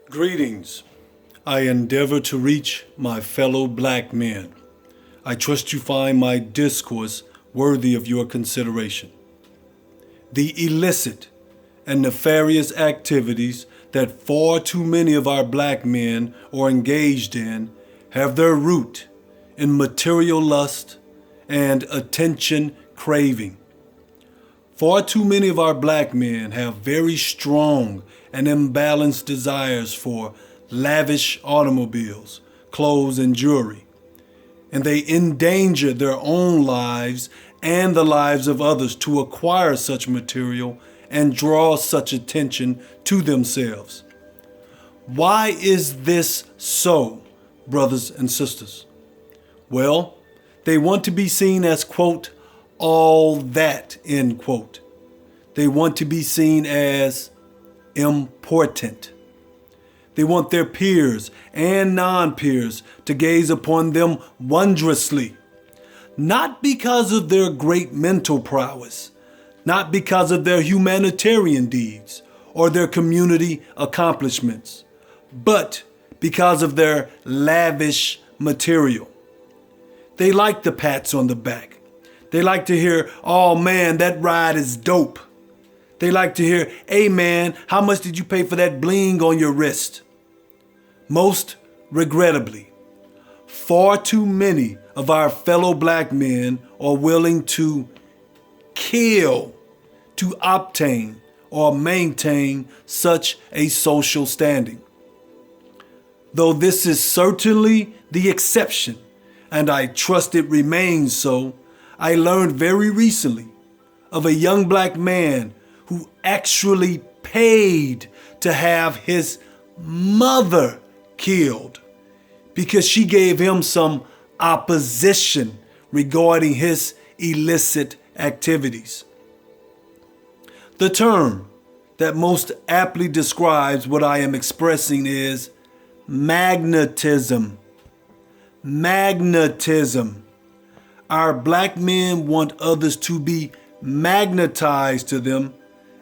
Greetings. I endeavor to reach my fellow black men. I trust you find my discourse worthy of your consideration. The illicit and nefarious activities that far too many of our black men are engaged in have their root in material lust and attention craving. Far too many of our black men have very strong and imbalanced desires for lavish automobiles, clothes, and jewelry, and they endanger their own lives and the lives of others to acquire such material and draw such attention to themselves. Why is this so, brothers and sisters? Well, they want to be seen as, quote, all that, end quote. They want to be seen as important. They want their peers and non-peers to gaze upon them wondrously, not because of their great mental prowess, not because of their humanitarian deeds or their community accomplishments, but because of their lavish material. They like the pats on the back. They like to hear, oh man, that ride is dope. They like to hear, hey man, how much did you pay for that bling on your wrist? Most regrettably, far too many of our fellow black men are willing to kill to obtain or maintain such a social standing. Though this is certainly the exception, and I trust it remains so, I learned very recently of a young black man who actually paid to have his mother killed because she gave him some opposition regarding his illicit activities. The term that most aptly describes what I am expressing is magnetism. Magnetism. Our black men want others to be magnetized to them,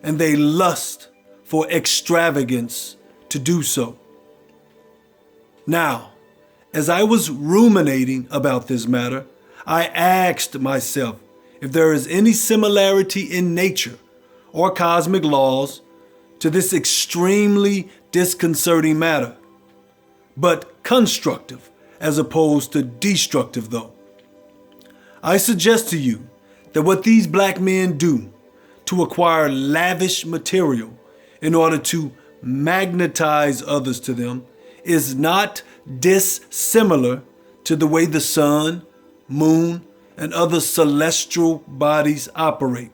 and they lust for extravagance to do so. Now, as I was ruminating about this matter, I asked myself if there is any similarity in nature or cosmic laws to this extremely disconcerting matter, but constructive as opposed to destructive though. I suggest to you that what these black men do to acquire lavish material in order to magnetize others to them is not dissimilar to the way the sun, moon, and other celestial bodies operate.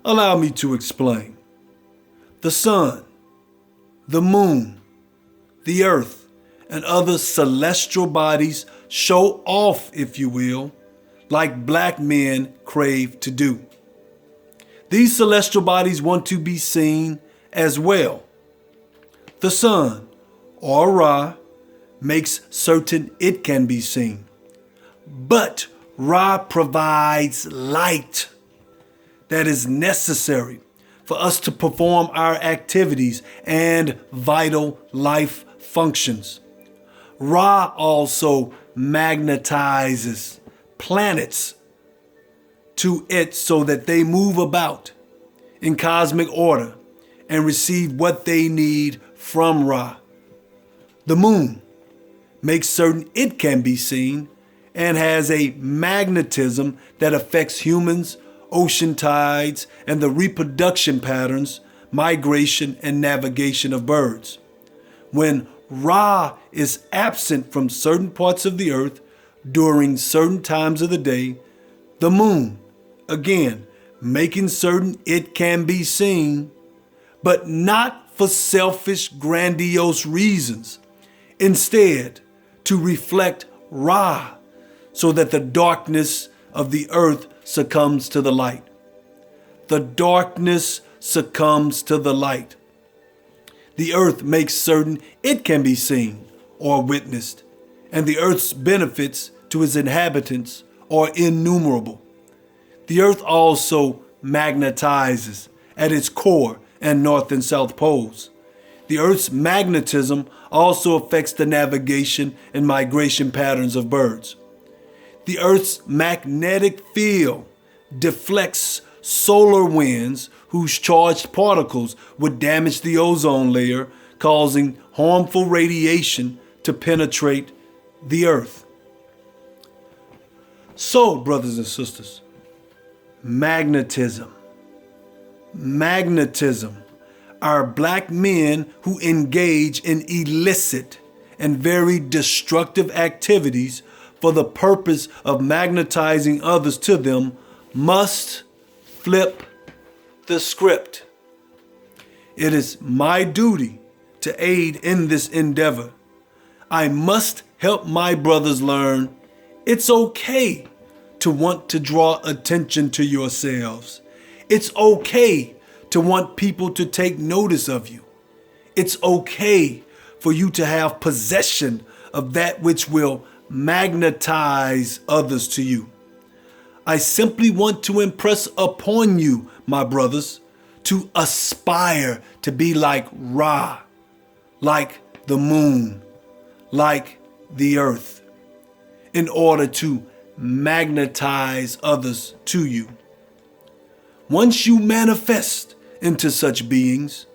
Allow me to explain. The sun, the moon, the earth, and other celestial bodies show off, if you will, like black men crave to do. These celestial bodies want to be seen as well. The sun, or Ra, makes certain it can be seen. But Ra provides light that is necessary for us to perform our activities and vital life functions. Ra also magnetizes planets to it so that they move about in cosmic order and receive what they need from Ra. The moon makes certain it can be seen and has a magnetism that affects humans, ocean tides, and the reproduction patterns, migration, and navigation of birds. When Ra is absent from certain parts of the earth during certain times of the day, the moon, again, making certain it can be seen, but not for selfish, grandiose reasons. Instead, to reflect Ra, so that the darkness of the earth succumbs to the light. The darkness succumbs to the light. The earth makes certain it can be seen or witnessed, and the earth's benefits to its inhabitants are innumerable. The earth also magnetizes at its core and north and south poles. The Earth's magnetism also affects the navigation and migration patterns of birds. The Earth's magnetic field deflects solar winds whose charged particles would damage the ozone layer, causing harmful radiation to penetrate the Earth. So, brothers and sisters, magnetism. Are black men who engage in illicit and very destructive activities for the purpose of magnetizing others to them must flip the script. It is my duty to aid in this endeavor. I must help my brothers learn it's okay to want to draw attention to yourselves. It's okay to want people to take notice of you. It's okay for you to have possession of that which will magnetize others to you. I simply want to impress upon you, my brothers, to aspire to be like Ra, like the moon, like the earth, in order to magnetize others to you. Once you manifest into such beings,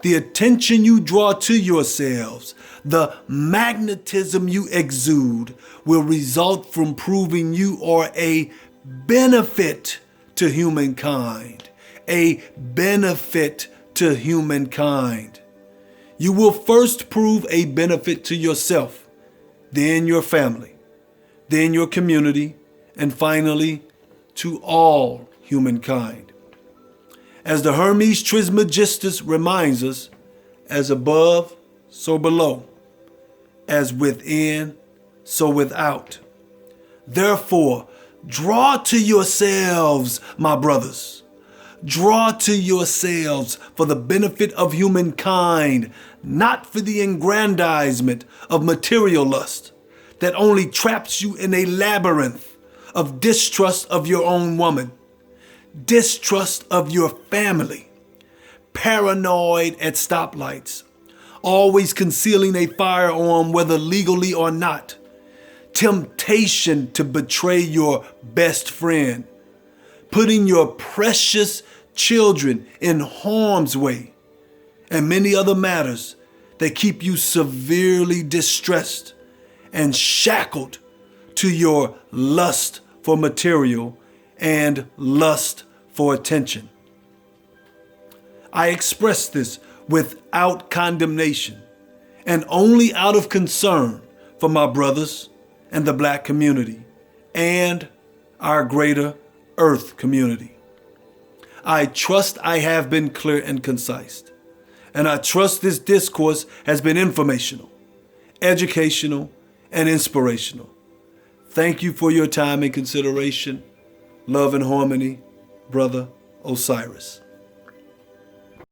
the attention you draw to yourselves, the magnetism you exude, will result from proving you are a benefit to humankind. A benefit to humankind. You will first prove a benefit to yourself, then your family, then your community, and finally to all humankind. As the Hermes Trismegistus reminds us, as above, so below, as within, so without. Therefore, draw to yourselves, my brothers. Draw to yourselves for the benefit of humankind, not for the aggrandizement of material lust that only traps you in a labyrinth of distrust of your own woman, distrust of your family, paranoid at stoplights, always concealing a firearm whether legally or not, temptation to betray your best friend, putting your precious children in harm's way, and many other matters that keep you severely distressed and shackled to your lust for material and lust for attention. I express this without condemnation and only out of concern for my brothers and the black community and our greater earth community. I trust I have been clear and concise, and I trust this discourse has been informational, educational, and inspirational. Thank you for your time and consideration. Love and harmony, Brother Osiris.